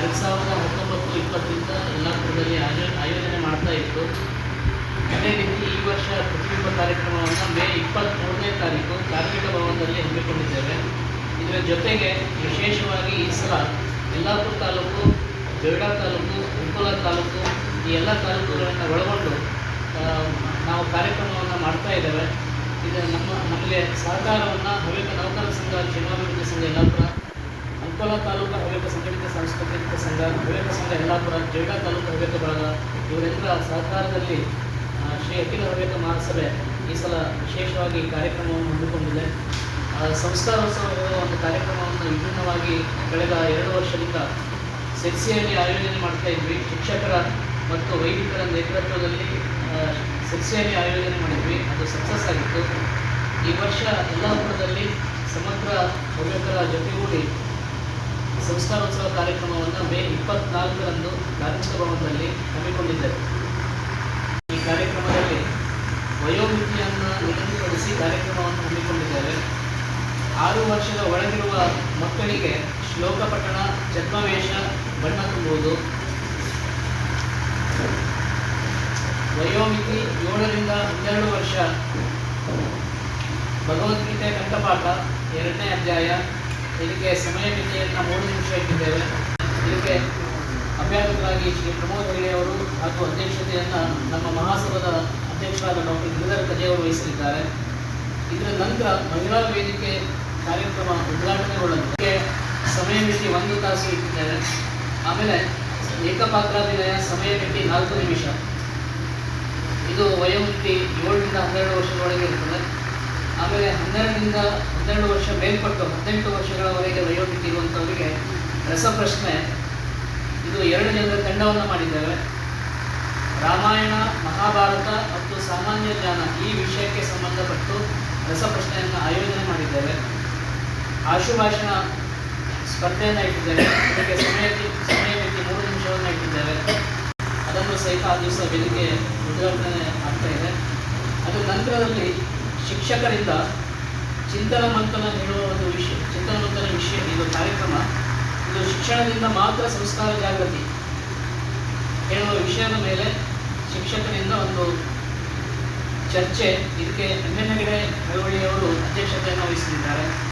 2019-20 ಯಲ್ಲಾಪುರದಲ್ಲಿ ಆಯೋಜನೆ ಮಾಡ್ತಾ ಇತ್ತು. ಅದೇ ರೀತಿ ಈ ವರ್ಷ ಪ್ರತಿಬಿಂಬ ಕಾರ್ಯಕ್ರಮವನ್ನು ಮೇ 23ನೇ ತಾರೀಕು ಕಾರ್ಮಿಕ ಭವನದಲ್ಲಿ ಹಮ್ಮಿಕೊಂಡಿದ್ದೇವೆ. ಇದರ ಜೊತೆಗೆ ವಿಶೇಷವಾಗಿ ಈ ಸಲ ಯಲ್ಲಾಪುರ ತಾಲೂಕು, ಜೊಯ್ಡಾ ತಾಲೂಕು, ಅಂಕೋಲಾ ತಾಲೂಕು ಈ ಎಲ್ಲ ತಾಲೂಕುಗಳನ್ನು ಒಳಗೊಂಡು ನಾವು ಕಾರ್ಯಕ್ರಮವನ್ನು ಮಾಡ್ತಾ ಇದ್ದೇವೆ. ಇದು ನಮಗೆ ಸಹಕಾರವನ್ನು ಹವ್ಯಕ ನೌಕರರ ಸಂಘ, ಕ್ಷೇಮಾಭಿವೃದ್ಧಿ ಸಂಘ ಯಲ್ಲಾಪುರ, ಅಂಕೋಲಾ ತಾಲೂಕು ಹವ್ಯಕ ಸಂಘಟಿತ ಸಾಂಸ್ಕೃತಿಕ ಸಂಘ, ಹವ್ಯಕ ಸಂಘ ಯಲ್ಲಾಪುರ, ಜೊಯ್ಡಾ ತಾಲೂಕು ಹವ್ಯಕ ಬಳಗ ಇವರೆಲ್ಲರ ಸಹಕಾರದಲ್ಲಿ ಶ್ರೀ ಅಖಿಲ ಹವ್ಯಕ ಮಹಾಸಭೆ ಈ ಸಲ ವಿಶೇಷವಾಗಿ ಕಾರ್ಯಕ್ರಮವನ್ನು ಹಮ್ಮಿಕೊಂಡಿದೆ. ಸಂಸ್ಕಾರೋತ್ಸವ ಒಂದು ಕಾರ್ಯಕ್ರಮವನ್ನು ವಿಭಿನ್ನವಾಗಿ ಕಳೆದ 2 ವರ್ಷದಿಂದ ಸೆಕ್ಸಿಯಲ್ಲಿ ಆಯೋಜನೆ ಮಾಡ್ತಾ ಇದ್ವಿ. ಶಿಕ್ಷಕರ ಮತ್ತು ವೈದಿಕರ ನೇತೃತ್ವದಲ್ಲಿ ಸೆಕ್ಸಿಯಲ್ಲಿ ಆಯೋಜನೆ ಮಾಡಿದ್ವಿ. ಅದು ಸಕ್ಸಸ್ ಆಗಿತ್ತು. ಈ ವರ್ಷ ಯಲ್ಲಾಪುರದಲ್ಲಿ ಸಮಗ್ರ ಹವ್ಯಕರ ಜೊತೆಗೂಡಿ ಸಂಸ್ಕಾರೋತ್ಸವ ಕಾರ್ಯಕ್ರಮವನ್ನು ಮೇ 24ರಂದು ಕಾರ್ಮಿಕ ಭವನದಲ್ಲಿ ಹಮ್ಮಿಕೊಂಡಿದ್ದೇವೆ. ಈ ಕಾರ್ಯಕ್ರಮದಲ್ಲಿ ವಯೋಮಿತಿಯನ್ನು ನಿಗದಿಪಡಿಸಿ ಕಾರ್ಯಕ್ರಮವನ್ನು ಹಮ್ಮಿಕೊಂಡಿದ್ದೇವೆ. 6 ವರ್ಷದ ಒಳಗಿರುವ ಮಕ್ಕಳಿಗೆ ಶ್ಲೋಕ ಪಠಣ, ಛದ್ಮವೇಷ, ಬಣ್ಣ ತುಂಬುವುದು. ವಯೋಮಿತಿ 7ರಿಂದ 12 ವರ್ಷ ಭಗವದ್ಗೀತೆ ಕಂಠಪಾಠ 2ನೇ ಅಧ್ಯಾಯ. ಇದಕ್ಕೆ ಸಮಯ ಮಿತಿಯನ್ನು 3 ನಿಮಿಷ ಇಟ್ಟಿದ್ದೇವೆ. ಇದಕ್ಕೆ ಅಭ್ಯರ್ಥಿಗಳಾಗಿ ಶ್ರೀ ಪ್ರಮೋದ್ ಹೆಗಡೆಯವರು ಹಾಗೂ ಅಧ್ಯಕ್ಷತೆಯನ್ನು ನಮ್ಮ ಮಹಾಸಭಾದ ಅಧ್ಯಕ್ಷರಾದ ಡಾಕ್ಟರ್ ಗಿರಿಧರ್ ಕಜೆಯವರು ವಹಿಸಲಿದ್ದಾರೆ. ಇದರ ನಂತರ ಮಹಿಳಾ ವೇದಿಕೆ ಕಾರ್ಯಕ್ರಮ ಉದ್ಘಾಟನೆಗೊಳ್ಳಲಿಕ್ಕೆ ಸಮಯ ಮಿತಿ 1 ತಾಸು ಇಟ್ಟಿದ್ದೇವೆ. ಆಮೇಲೆ ಏಕಪಾತ್ರಾಭಿನಯ ಸಮಯ ಮಿತಿ 4 ನಿಮಿಷ. ಇದು ವಯೋಮಿತಿ 7ರಿಂದ 12 ವರ್ಷದೊಳಗೆ ಇರ್ತದೆ. ಆಮೇಲೆ 12ರಿಂದ 12 ವರ್ಷ ಮೇಲ್ಪಟ್ಟು 18 ವರ್ಷಗಳವರೆಗೆ ವಯೋಮಿತಿ ಇರುವಂಥವರಿಗೆ ರಸಪ್ರಶ್ನೆ, ಇದು 2 ಜನರ ತಂಡವನ್ನು ಮಾಡಿದ್ದೇವೆ. ರಾಮಾಯಣ, ಮಹಾಭಾರತ ಮತ್ತು ಸಾಮಾನ್ಯ ಜ್ಞಾನ ಈ ವಿಷಯಕ್ಕೆ ಸಂಬಂಧಪಟ್ಟು ರಸಪ್ರಶ್ನೆಯನ್ನು ಆಯೋಜನೆ ಮಾಡಿದ್ದೇವೆ. ಆಶುಭಾಷಣ ಸ್ಪರ್ಧೆಯನ್ನು ಇಟ್ಟಿದ್ದೇವೆ. ಇದಕ್ಕೆ ಸಮಯ ಮಿತಿ 3 ನಿಮಿಷವನ್ನು ಇಟ್ಟಿದ್ದೇವೆ. ಅದನ್ನು ಸಹಿತ ಆ ದಿವಸ ವೇದಿಕೆ ಉದ್ಘಾಟನೆ ಆಗ್ತಾ ಇದೆ. ಅದರ ನಂತರದಲ್ಲಿ ಶಿಕ್ಷಕರಿಂದ ಚಿಂತನ ಮಂಥನ ಹೇಳುವ ಒಂದು ವಿಷಯ ಇದು ಕಾರ್ಯಕ್ರಮ. ಇದು ಶಿಕ್ಷಣದಿಂದ ಮಾತ್ರ ಸಂಸ್ಕಾರ ಜಾಗೃತಿ ಹೇಳುವ ವಿಷಯದ ಮೇಲೆ ಶಿಕ್ಷಕರಿಂದ ಒಂದು ಚರ್ಚೆ. ಇದಕ್ಕೆ ಎಂ ಎನ್ ಹೆಗಡೆ ಮಳವಳ್ಳಿಯವರು ಅಧ್ಯಕ್ಷತೆಯನ್ನು ವಹಿಸಲಿದ್ದಾರೆ.